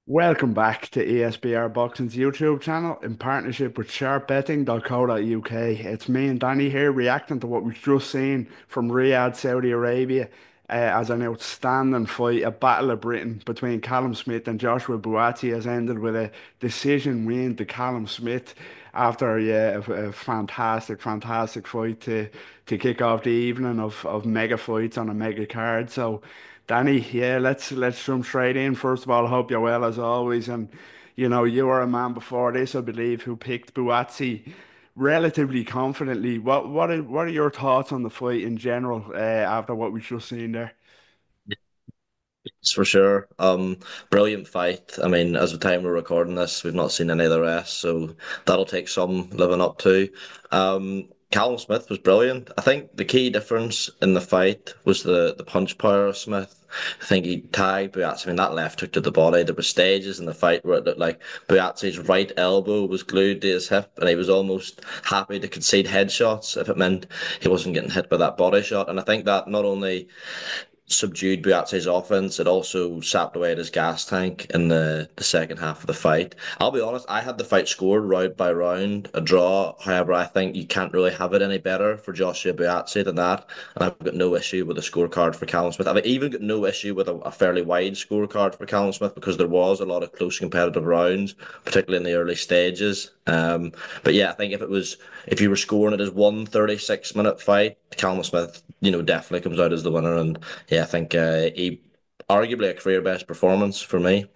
Welcome back to ESBR Boxing's YouTube channel in partnership with sharpbetting.co.uk. It's me and Danny here reacting to what we've just seen from Riyadh, Saudi Arabia, as an outstanding fight. A battle of Britain between Callum Smith and Joshua Buatsi has ended with a decision win to Callum Smith after a fantastic, fantastic fight to kick off the evening of mega fights on a mega card. So. Danny, yeah, let's jump straight in. First of all, I hope you're well as always. And you were a man before this, I believe, who picked Buatsi relatively confidently. What are your thoughts on the fight in general, after what we've just seen there? It's for sure. Brilliant fight. I mean, as the time we're recording this, we've not seen any of the rest, so that'll take some living up to. Callum Smith was brilliant. I think the key difference in the fight was the punch power of Smith. I think he tagged Buatsi. I mean, that left hook to the body. There were stages in the fight where it looked like Buatsi's right elbow was glued to his hip, and he was almost happy to concede headshots if it meant he wasn't getting hit by that body shot. And I think that not only subdued Buatsi's offense. It also sapped away at his gas tank in the second half of the fight. I'll be honest, I had the fight scored round by round, a draw. However, I think you can't really have it any better for Joshua Buatsi than that. And I've got no issue with the scorecard for Callum Smith. I've even got no issue with a fairly wide scorecard for Callum Smith because there was a lot of close competitive rounds, particularly in the early stages. But yeah, I think if you were scoring it as 1 36-minute fight, Callum Smith, definitely comes out as the winner. And yeah, I think he arguably a career best performance for me.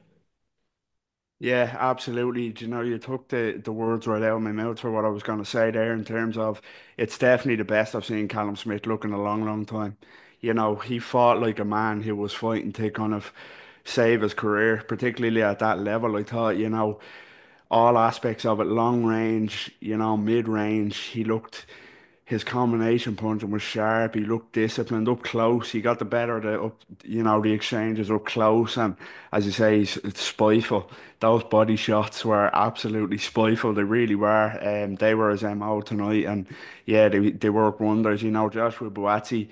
Yeah, absolutely. Do you know, you took the words right out of my mouth for what I was going to say there in terms of it's definitely the best I've seen Callum Smith look in a long, long time. He fought like a man who was fighting to kind of save his career, particularly at that level. I thought, all aspects of it, long range, mid range. His combination punching was sharp. He looked disciplined up close. He got the better of the exchanges up close. And as you say, it's spiteful. Those body shots were absolutely spiteful. They really were. They were his MO tonight. And yeah, they worked wonders. Joshua Buatsi,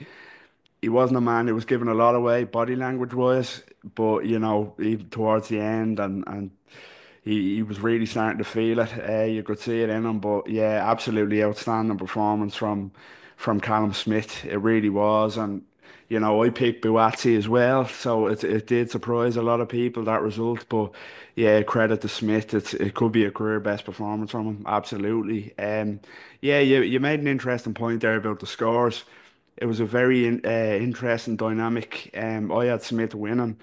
he wasn't a man who was giving a lot away body language wise, but even towards the end and he was really starting to feel it. You could see it in him. But yeah, absolutely outstanding performance from Callum Smith. It really was. And I picked Buatsi as well, so it did surprise a lot of people, that result. But yeah, credit to Smith. It could be a career best performance from him. Absolutely. Yeah, you made an interesting point there about the scores. It was a very interesting dynamic. I had Smith winning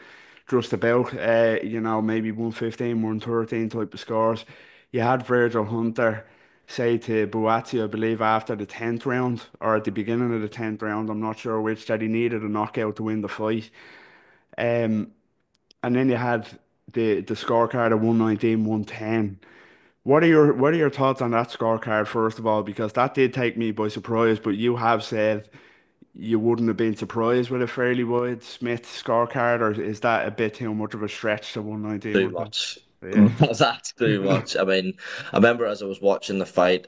just about, maybe 115, 113 type of scores. You had Virgil Hunter say to Buatsi, I believe, after the 10th round or at the beginning of the 10th round, I'm not sure which, that he needed a knockout to win the fight. Um, and then you had the scorecard of 119, 110. What are your thoughts on that scorecard, first of all? Because that did take me by surprise, but you have said you wouldn't have been surprised with a fairly wide Smith scorecard, or is that a bit too much of a stretch to 119, Too 110? much. Yeah. That's too much. I mean, I remember as I was watching the fight,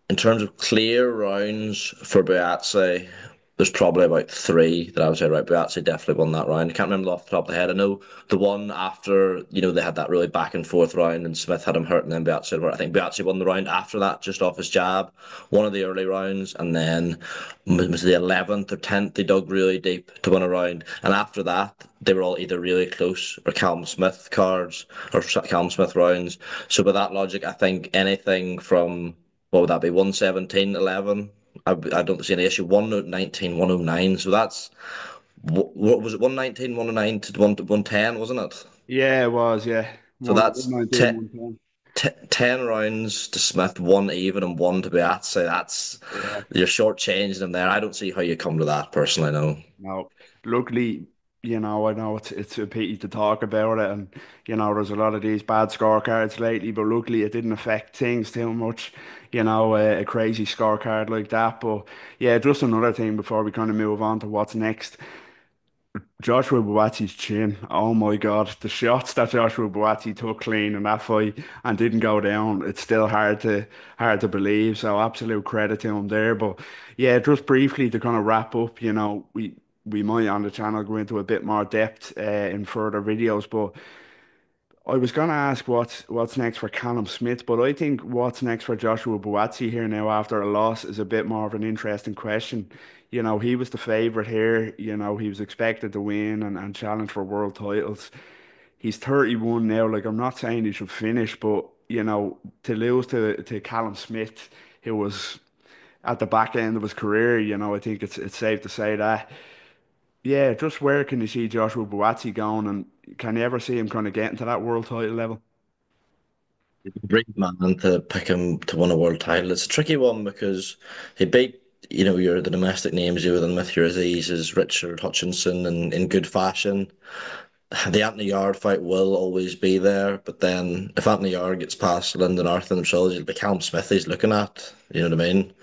in terms of clear rounds for Buatsi, there's probably about three that I would say, right, Buatsi definitely won that round. I can't remember off the top of the head. I know the one after, they had that really back and forth round and Smith had him hurt and then Buatsi had him hurt. I think Buatsi won the round after that, just off his jab, one of the early rounds. And then was the 11th or 10th, they dug really deep to win a round. And after that, they were all either really close or Callum Smith cards or Callum Smith rounds. So with that logic, I think anything from what would that be? 117, 11. I don't see any issue. 119, 109. So that's what was it? 119, 109 to 110, wasn't it? Yeah, it was, yeah. So One that's 119, 110. 10 rounds to Smith, one even and one to Beatty. That's Yeah. you're shortchanging them there. I don't see how you come to that personally. No. No. Luckily, I know it's a pity to talk about it, and there's a lot of these bad scorecards lately, but luckily it didn't affect things too much, a crazy scorecard like that. But yeah, just another thing before we kind of move on to what's next. Joshua Buatsi's chin. Oh my God, the shots that Joshua Buatsi took clean in that fight and didn't go down. It's still hard to believe. So absolute credit to him there. But yeah, just briefly to kind of wrap up, we might on the channel go into a bit more depth in further videos, but I was gonna ask what's next for Callum Smith, but I think what's next for Joshua Buatsi here now after a loss is a bit more of an interesting question. You know, he was the favorite here. You know, he was expected to win and challenge for world titles. He's 31 now. Like, I'm not saying he should finish, but you know, to lose to Callum Smith, who was at the back end of his career, you know, I think it's safe to say that. Yeah, just where can you see Joshua Buatsi going, and can you ever see him kind of getting to that world title level? Great man to pick him to win a world title. It's a tricky one because he beat, your the domestic names you were with your Azizes, Richard Hutchinson in good fashion. The Anthony Yard fight will always be there, but then if Anthony Yard gets past Lyndon Arthur and Trilogy, it'll be Callum Smith he's looking at. You know what I mean?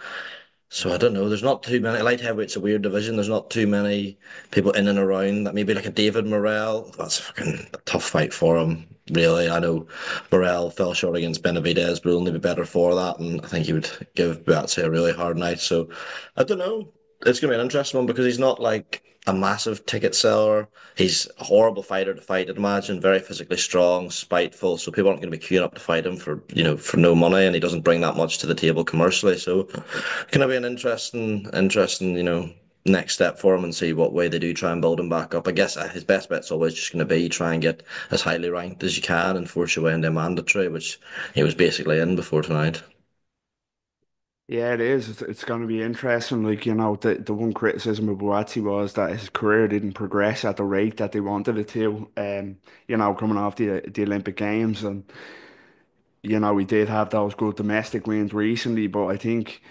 So I don't know. There's not too many. Light heavyweight's a weird division. There's not too many people in and around that. Maybe like a David Morrell. That's a fucking tough fight for him. Really, I know Morrell fell short against Benavidez, but he'll only be better for that. And I think he would give Buatsi a really hard night. So I don't know. It's gonna be an interesting one because he's not like a massive ticket seller. He's a horrible fighter to fight, I'd imagine. Very physically strong, spiteful. So people aren't going to be queuing up to fight him for no money, and he doesn't bring that much to the table commercially. So going to be an interesting, next step for him and see what way they do try and build him back up. I guess his best bet's always just going to be try and get as highly ranked as you can and force your way into a mandatory, which he was basically in before tonight. Yeah, it is. It's going to be interesting. Like, you know, the one criticism of Buatsi was that his career didn't progress at the rate that they wanted it to. You know, coming off the Olympic Games, and you know, we did have those good domestic wins recently, but I think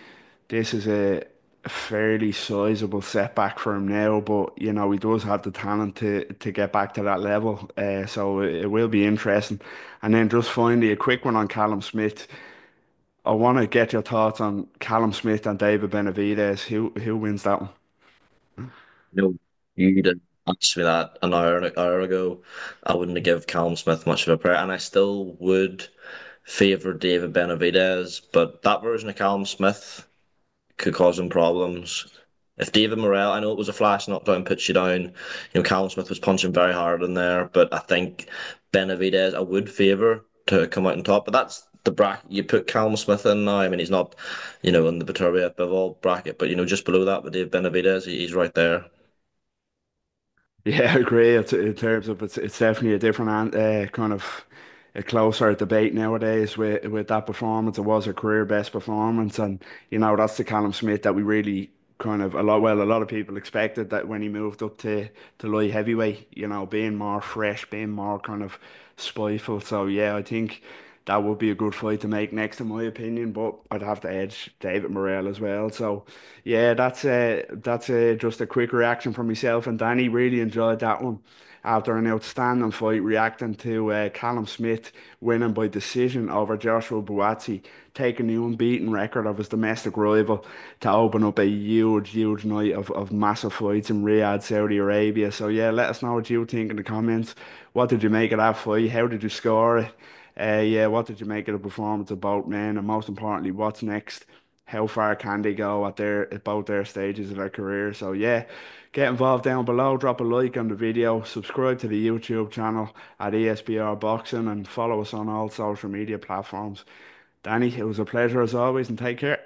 this is a fairly sizable setback for him now. But you know, he does have the talent to get back to that level. So it will be interesting. And then just finally, a quick one on Callum Smith. I want to get your thoughts on Callum Smith and David Benavidez. Who wins that one? No, you did ask me that an hour ago. I wouldn't have give Callum Smith much of a prayer, and I still would favour David Benavidez, but that version of Callum Smith could cause him problems. If David Morrell, I know it was a flash knockdown, puts you down. Callum Smith was punching very hard in there, but I think Benavidez, I would favour to come out on top. But that's the bracket you put Callum Smith in now. I mean, he's not, in the Vitoria Bivol bracket, but just below that with Dave Benavidez, he's right there. Yeah, I agree. In terms of it's definitely a different kind of a closer debate nowadays with that performance. It was a career best performance, and you know that's the Callum Smith that we really kind of a lot of people expected that when he moved up to light heavyweight, you know, being more fresh, being more kind of spiteful. So yeah, I think that would be a good fight to make next, in my opinion. But I'd have to edge David Morrell as well. So. Yeah, that's just a quick reaction from myself and Danny. Really enjoyed that one. After an outstanding fight, reacting to Callum Smith winning by decision over Joshua Buatsi, taking the unbeaten record of his domestic rival to open up a huge night of massive fights in Riyadh, Saudi Arabia. So yeah, let us know what you think in the comments. What did you make of that fight? How did you score it? Yeah, what did you make of the performance of both men? And most importantly, what's next? How far can they go at both their stages of their career? So yeah, get involved down below, drop a like on the video, subscribe to the YouTube channel at ESBR Boxing, and follow us on all social media platforms. Danny, it was a pleasure as always, and take care.